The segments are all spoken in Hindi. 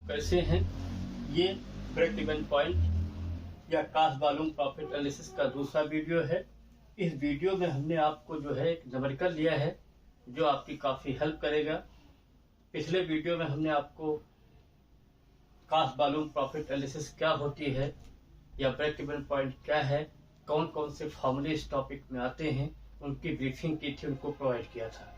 कैसे हैं। ये ब्रेक इवन पॉइंट या कास्ट वॉल्यूम प्रॉफिट एनालिसिस का दूसरा वीडियो है। इस वीडियो में हमने आपको जो है एक न्यूमेरिकल लिया है जो आपकी काफ़ी हेल्प करेगा। पिछले वीडियो में हमने आपको कास्ट वॉल्यूम प्रॉफिट एनालिसिस क्या होती है या ब्रेक इवन पॉइंट क्या है, कौन कौन से फॉर्मूले इस टॉपिक में आते हैं, उनकी ब्रीफिंग की थी, उनको प्रोवाइड किया था।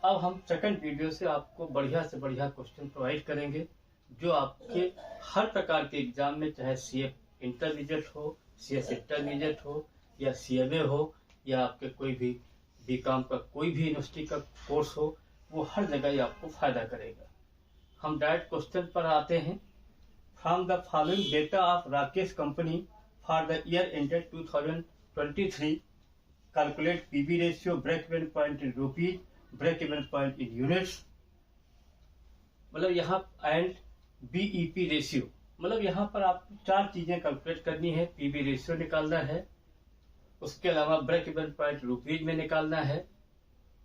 अब हम सेकंड वीडियो से आपको बढ़िया से बढ़िया क्वेश्चन प्रोवाइड करेंगे जो आपके हर प्रकार के एग्जाम में, चाहे सीएफ इंटरमीडिएट हो, सीएस इंटरमीडिएट हो या सीएमए हो या आपके कोई भी बीकॉम का कोई भी यूनिवर्सिटी का कोर्स हो, वो हर जगह ही आपको फायदा करेगा। हम डायरेक्ट क्वेश्चन पर आते हैं। From the following data of Rakesh company for the year ended 2023 calculate PV ratio, break even point in rupees, break even point in units. मतलब यहाँ एंड बीईपी रेशियो, मतलब यहाँ पर आपको चार चीजें कैलकुलेट करनी है। पीवी रेशियो निकालना है, उसके अलावा ब्रेक इवन पॉइंट रुपीज में निकालना है,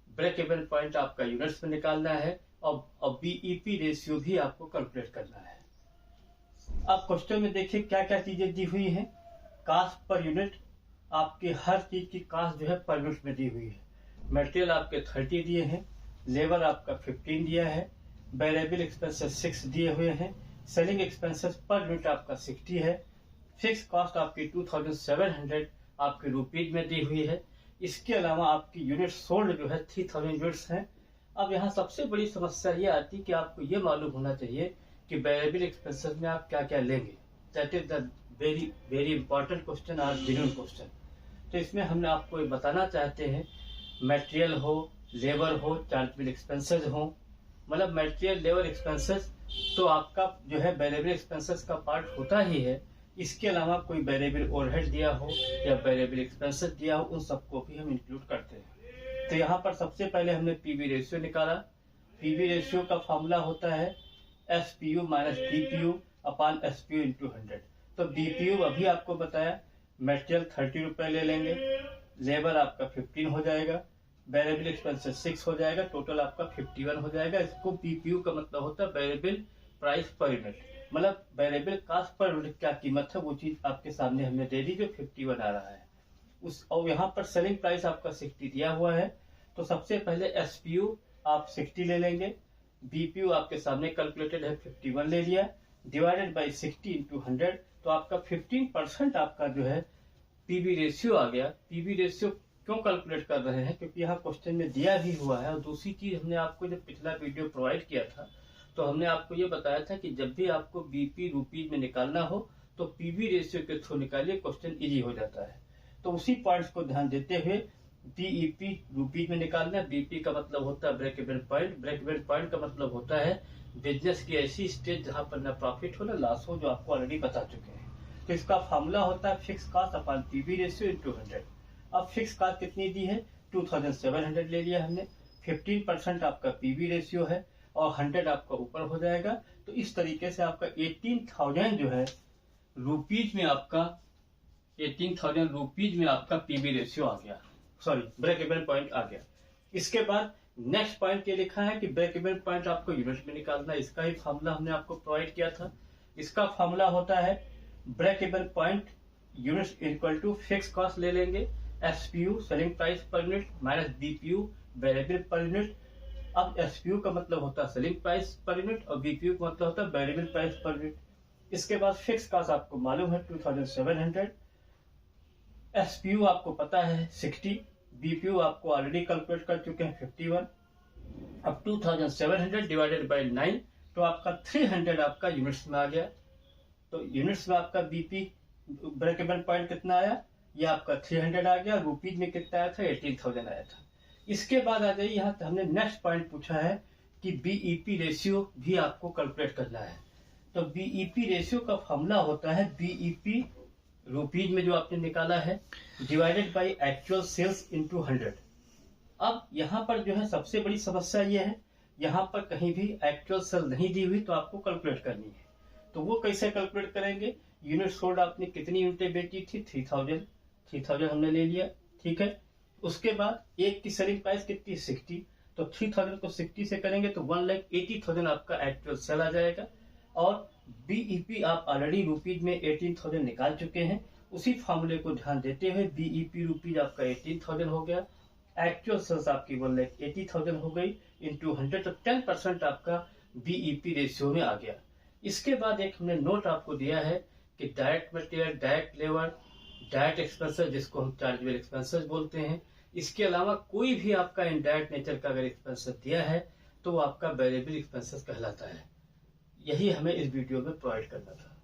ब्रेक इवन पॉइंट आपका यूनिट्स में निकालना है और बीईपी रेशियो भी आपको कैलकुलेट करना है। अब क्वेश्चन में देखिए क्या क्या चीजें दी हुई हैं। कास्ट पर यूनिट, आपके हर चीज की कास्ट जो है पर यूनिट में दी हुई है। मटेरियल आपके 30 दिए हैं, लेबर आपका 15 दिया है, वेरिएबल एक्सपेंसेस 6 दिए हुए हैं, सेलिंग एक्सपेंसेस पर यूनिट आपका 60 है, फिक्स कॉस्ट आपकी 2700 आपके रुपीज में दी हुई है। इसके अलावा आपकी यूनिट सोल्ड जो है 3000 यूनिट्स हैं। अब यहाँ सबसे बड़ी समस्या ये आती है कि आपको ये मालूम होना चाहिए कि वेरिएबल एक्सपेंसेस में आप क्या क्या लेंगे। That is the very very important question और जेन्युइन क्वेश्चन। तो इसमें हमने आपको ये बताना चाहते हैं, मटेरियल हो, लेबर हो, चार्जेबल एक्सपेंसेस हो, मतलब मटेरियल, लेबर, एक्सपेंसेस तो आपका जो है वेरिएबल एक्सपेंसेस का पार्ट होता ही है। इसके अलावा कोई वेरिएबल ओवरहेड दिया हो या वेरिएबल एक्सपेंसेस दिया हो, उन सबको भी हम इंक्लूड करते हैं। तो यहाँ पर सबसे पहले हमने पीवी रेशियो निकाला। पीवी रेशियो का फॉर्मूला होता है SPU minus BPU upon SPU into 100। तो बीपीयू अभी आपको बताया, मटेरियल 30 रुपए ले लेंगे, लेबर आपका 15 हो जाएगा, वेरिएबल एक्सपेंसेस 6 हो जाएगा, टोटल आपका 51 हो जाएगा। इसको बीपीयू का मतलब होता है वेरिएबल प्राइस पर यूनिट, मतलब वेरिएबल कास्ट पर यूनिट क्या कीमत है वो चीज आपके सामने हमने दे दी जो 51 आ रहा है उस। और यहाँ पर सेलिंग प्राइस आपका 60 दिया हुआ है। तो सबसे पहले एसपीयू आप 60 ले लेंगे, बीपीयू आपके सामने कैलकुलेटेड है 51 ले लिया, डिवाइडेड बाई 60 इंटू 100। तो आपका 15% आपका जो है पीवी रेशियो आ गया। पीवी रेशियो क्यों कैलकुलेट कर रहे हैं, क्योंकि यहाँ क्वेश्चन में दिया भी हुआ है। और दूसरी चीज हमने आपको जब पिछला वीडियो प्रोवाइड किया था तो हमने आपको ये बताया था कि जब भी आपको बीपी रुपीज में निकालना हो तो पीवी रेशियो के थ्रू निकालिए, क्वेश्चन इजी हो जाता है। तो उसी पॉइंट्स को ध्यान देते हुए बीईपी रुपीज में निकालना है। बीपी का मतलब होता है break even point, break even point का मतलब होता है बिजनेस की ऐसी स्टेज जहां पर ना प्रॉफिट हो ना लॉस हो, जो आपको ऑलरेडी बता चुके हैं। तो इसका फॉर्मूला होता है fix cost upon PV ratio into 100। अब फिक्स कॉस्ट कितनी दी है, 2700 ले लिया हमने, 15% आपका पीवी रेशियो है और 100 आपका ऊपर हो जाएगा। तो इस तरीके से आपका 18,000 जो है रुपीज में आपका 18,000 रुपीज में आपका पीवी रेशियो आ गया, सॉरी ब्रेक इवन पॉइंट आ गया। इसके बाद नेक्स्ट पॉइंट ये लिखा है कि ब्रेक इवन पॉइंट आपको यूनिट में निकालना है। इसका ही फॉर्मूला हमने आपको प्रोवाइड किया था। इसका फॉर्मूला होता है break even point unit equal to fix cost ले लेंगे, SPU selling price per unit minus BPU variable per unit. अब एसपीयू का मतलब होता है सेलिंग प्राइस पर यूनिट और बीपीयू का मतलब होता है वेरिएबल प्राइस पर यूनिट। इसके बाद फिक्स कॉस्ट आपको मालूम है 2700, एसपीयू आपको पता है 60, बीपीयू आपको ऑलरेडी कैलकुलेट कर चुके हैं 51। अब 2700 डिवाइडेड बाई 9 तो आपका 300 आपका यूनिट्स में आ गया। तो यूनिट्स में आपका बीपी ब्रेक इवन पॉइंट कितना आया, ये आपका 300 आ गया। रुपीज में कितना आया था, 18,000 आया था। इसके बाद आ जाइए, यहाँ हमने नेक्स्ट पॉइंट पूछा है कि बीईपी रेशियो भी आपको कैलकुलेट करना है। तो बीईपी रेशियो का फॉर्मूला होता है बीईपी रुपीज में जो आपने निकाला है divided by actual sales into 100। अब यहाँ पर जो है सबसे बड़ी समस्या ये है, यहाँ पर कहीं भी एक्चुअल सेल नहीं दी हुई तो आपको कैलकुलेट करनी है। तो वो कैसे कैलकुलेट करेंगे, यूनिट सोल्ड आपने कितनी यूनिटें बेची थी, 3000 हमने ले लिया, ठीक है। उसके बाद एक की सेलिंग प्राइस कितनी, 60, तो 3000 को 60 से करेंगे तो 1,80,000 आपका एक्चुअल सेल आ जाएगा। और बीईपी आप ऑलरेडी रुपीज में 18,000 निकाल चुके हैं। उसी फॉर्मूले को ध्यान देते हुए बीईपी रुपीज आपका 18,000 हो गया, एक्चुअल सेल्स आपकी 1,80,000 हो गई, इंटू 100 तो 10% आपका बीईपी रेशियो में आ गया। इसके बाद एक हमने नोट आपको दिया है कि direct material, direct labour, direct expenses जिसको हम चार्जेबल एक्सपेंसेस बोलते हैं, इसके अलावा कोई भी आपका इनडायरेक्ट नेचर का अगर एक्सपेंसेस दिया है तो वो आपका वेरिएबल एक्सपेंसेस कहलाता है। यही हमें इस वीडियो में प्रोवाइड करना था।